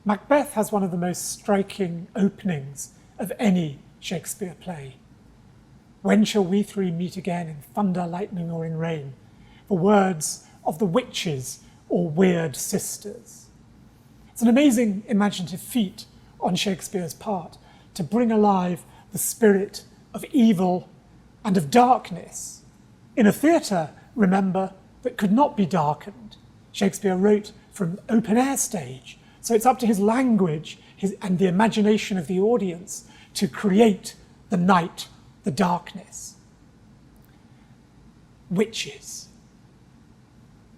Macbeth has one of the most striking openings of any Shakespeare play. When shall we three meet again in thunder, lightning, or in rain? The words of the witches or weird sisters. It's an amazing imaginative feat on Shakespeare's part to bring alive the spirit of evil and of darkness in a theatre, remember, that could not be darkened. Shakespeare wrote from open-air stage, so it's up to his language and the imagination of the audience to create the night, the darkness. Witches,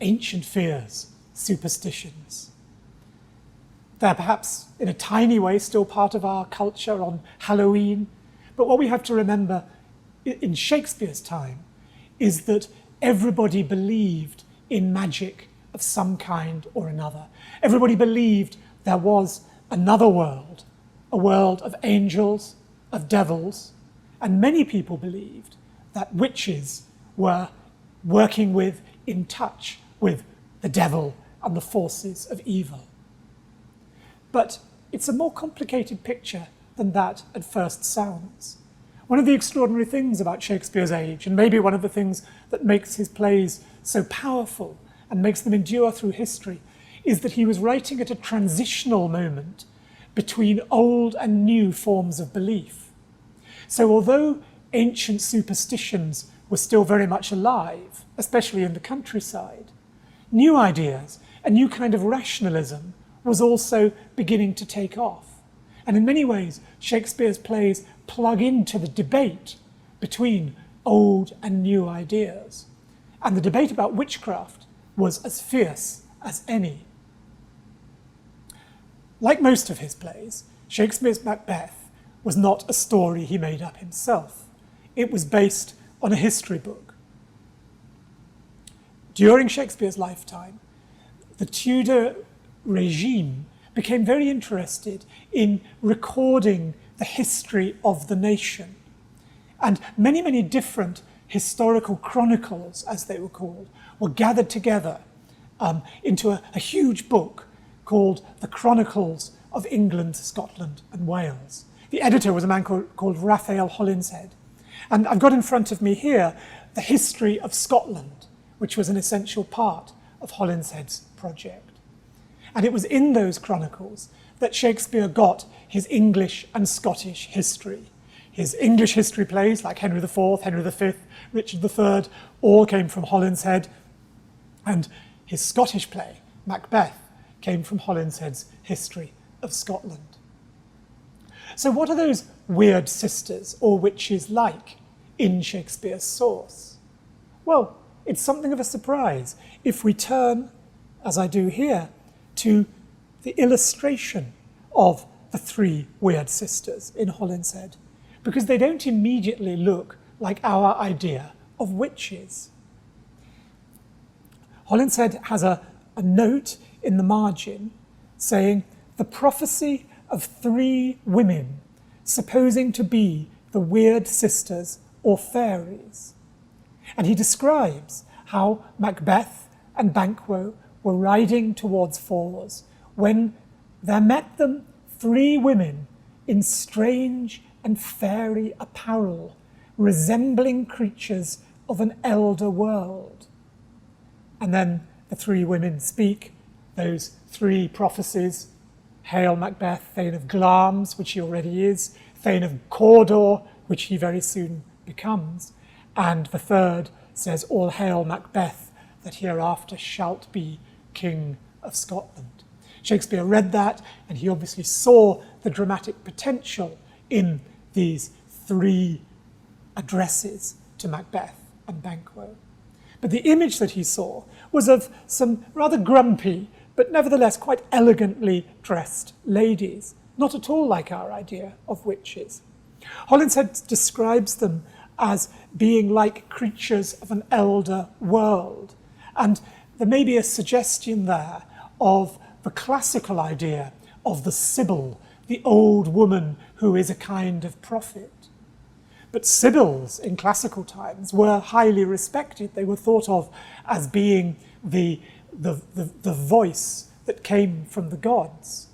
ancient fears, superstitions. They're perhaps in a tiny way still part of our culture on Halloween, but what we have to remember in Shakespeare's time is that everybody believed in magic of some kind or another. Everybody believed there was another world, a world of angels, of devils, and many people believed that witches were working with, in touch with the devil and the forces of evil. But it's a more complicated picture than that at first sounds. One of the extraordinary things about Shakespeare's age, and maybe one of the things that makes his plays so powerful and makes them endure through history, is that he was writing at a transitional moment between old and new forms of belief. So although ancient superstitions were still very much alive, especially in the countryside, new ideas, a new kind of rationalism was also beginning to take off. And in many ways, Shakespeare's plays plug into the debate between old and new ideas. And the debate about witchcraft was as fierce as any. Like most of his plays, Shakespeare's Macbeth was not a story he made up himself. It was based on a history book. During Shakespeare's lifetime, the Tudor regime became very interested in recording the history of the nation. And many, many different historical chronicles, as they were called, were gathered together into a huge book called The Chronicles of England, Scotland and Wales. The editor was a man called Raphael Holinshead. And I've got in front of me here the history of Scotland, which was an essential part of Holinshead's project. And it was in those chronicles that Shakespeare got his English and Scottish history. His English history plays like Henry IV, Henry V, Richard III, all came from Holinshead. And his Scottish play, Macbeth, came from Holinshead's history of Scotland. So what are those weird sisters or witches like in Shakespeare's source? Well, it's something of a surprise if we turn, as I do here, to the illustration of the three weird sisters in Holinshead, because they don't immediately look like our idea of witches. Holinshead has a note in the margin saying, "The prophecy of three women supposing to be the weird sisters or fairies." And he describes how Macbeth and Banquo were riding towards Fors when there met them three women in strange and fairy apparel, resembling creatures of an elder world. And then the three women speak those three prophecies: Hail Macbeth, Thane of Glamis, which he already is, Thane of Cawdor, which he very soon becomes, and the third says, All hail Macbeth, that hereafter shalt be King of Scotland. Shakespeare read that, and he obviously saw the dramatic potential in these three addresses to Macbeth and Banquo. But the image that he saw was of some rather grumpy, but nevertheless quite elegantly dressed ladies, not at all like our idea of witches. Holinshead describes them as being like creatures of an elder world. And there may be a suggestion there of the classical idea of the Sibyl, the old woman who is a kind of prophet. But Sibyls in classical times were highly respected. They were thought of as being the voice that came from the gods.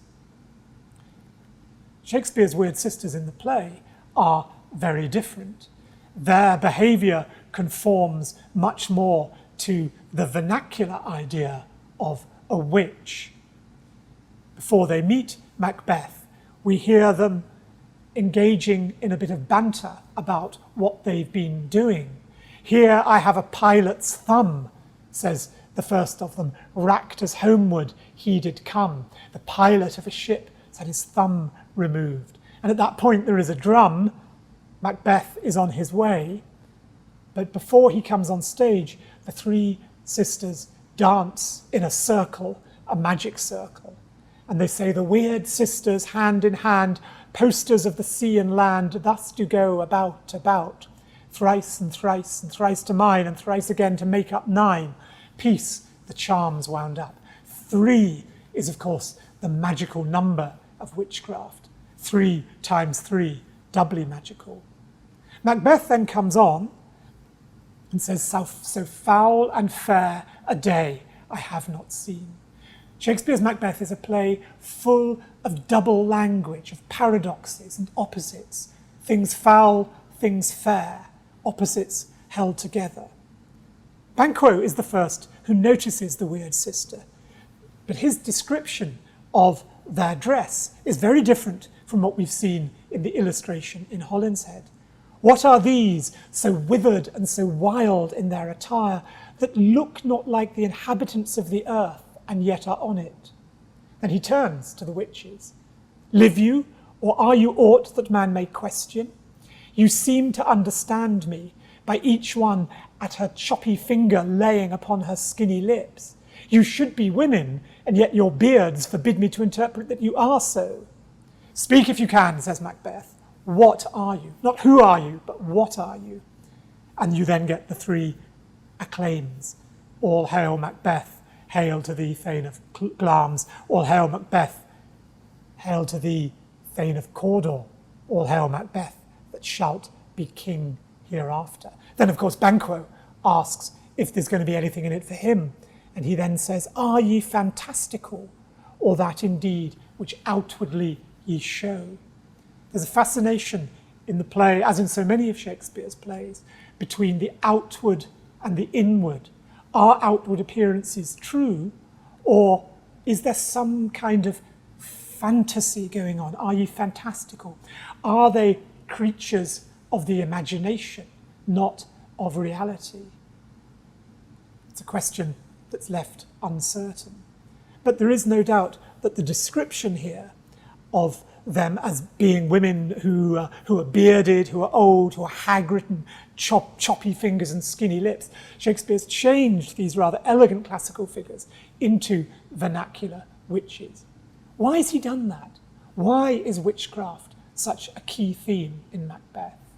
Shakespeare's weird sisters in the play are very different. Their behaviour conforms much more to the vernacular idea of a witch. Before they meet Macbeth, we hear them engaging in a bit of banter about what they've been doing. "Here I have a pilot's thumb," says the first of them, "racked as homeward he did come." The pilot of a ship has had his thumb removed. And at that point there is a drum. Macbeth is on his way. But before he comes on stage, the three sisters dance in a circle, a magic circle. And they say, "The weird sisters, hand in hand, posters of the sea and land, thus do go about, about. Thrice and thrice and thrice to mine, and thrice again to make up 9. Peace, the charms wound up." 3 is, of course, the magical number of witchcraft. 3 times 3, doubly magical. Macbeth then comes on and says, "So foul and fair a day I have not seen." Shakespeare's Macbeth is a play full of double language, of paradoxes and opposites. Things foul, things fair, opposites held together. Banquo is the first who notices the weird sister, but his description of their dress is very different from what we've seen in the illustration in Holinshead. "What are these, so withered and so wild in their attire, that look not like the inhabitants of the earth, and yet are on it?" Then he turns to the witches. "Live you, or are you aught that man may question? You seem to understand me, by each one at her choppy finger laying upon her skinny lips. You should be women, and yet your beards forbid me to interpret that you are so." "Speak if you can," says Macbeth. "What are you? Not who are you, but what are you?" And you then get the 3 acclaims. "All hail Macbeth, hail to thee, Thane of Glamis. All hail Macbeth, hail to thee, Thane of Cawdor. All hail Macbeth, that shalt be king hereafter." Then, of course, Banquo asks if there's going to be anything in it for him. And he then says, "Are ye fantastical, or that indeed which outwardly ye show?" There's a fascination in the play, as in so many of Shakespeare's plays, between the outward and the inward. Are outward appearances true, or is there some kind of fantasy going on? Are ye fantastical? Are they creatures of the imagination, not of reality? It's a question that's left uncertain. But there is no doubt that the description here of them as being women who are bearded, who are old, who are hag-ridden, choppy fingers and skinny lips, Shakespeare's changed these rather elegant classical figures into vernacular witches. Why has he done that? Why is witchcraft such a key theme in Macbeth?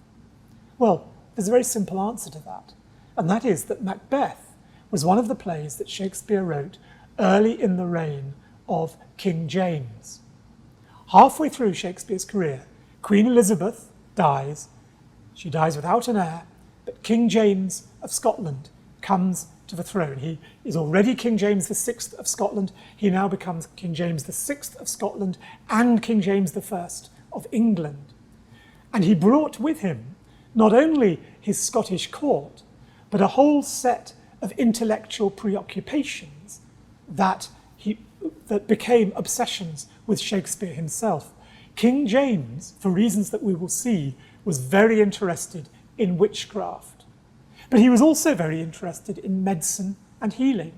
Well, there's a very simple answer to that, and that is that Macbeth was one of the plays that Shakespeare wrote early in the reign of King James. Halfway through Shakespeare's career, Queen Elizabeth dies. She dies without an heir, but King James of Scotland comes to the throne. He is already King James VI of Scotland. He now becomes King James VI of Scotland and King James I of England. And he brought with him not only his Scottish court, but a whole set of intellectual preoccupations that became obsessions with Shakespeare himself. King James, for reasons that we will see, was very interested in witchcraft. But he was also very interested in medicine and healing.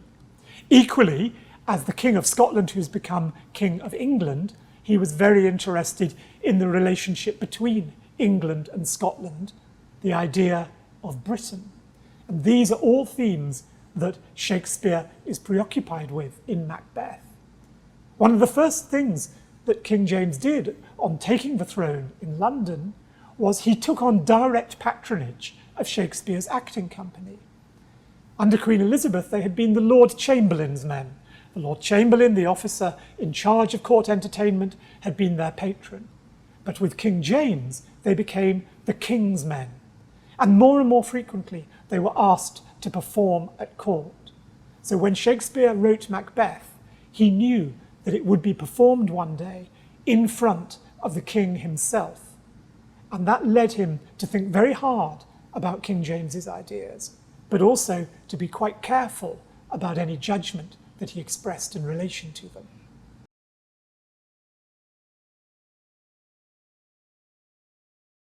Equally, as the King of Scotland, who's become King of England, he was very interested in the relationship between England and Scotland, the idea of Britain. And these are all themes that Shakespeare is preoccupied with in Macbeth. One of the first things that King James did on taking the throne in London was he took on direct patronage of Shakespeare's acting company. Under Queen Elizabeth, they had been the Lord Chamberlain's men. The Lord Chamberlain, the officer in charge of court entertainment, had been their patron. But with King James, they became the King's men. And more frequently, they were asked to perform at court. So when Shakespeare wrote Macbeth, he knew that it would be performed one day in front of the king himself. And that led him to think very hard about King James's ideas, but also to be quite careful about any judgment that he expressed in relation to them.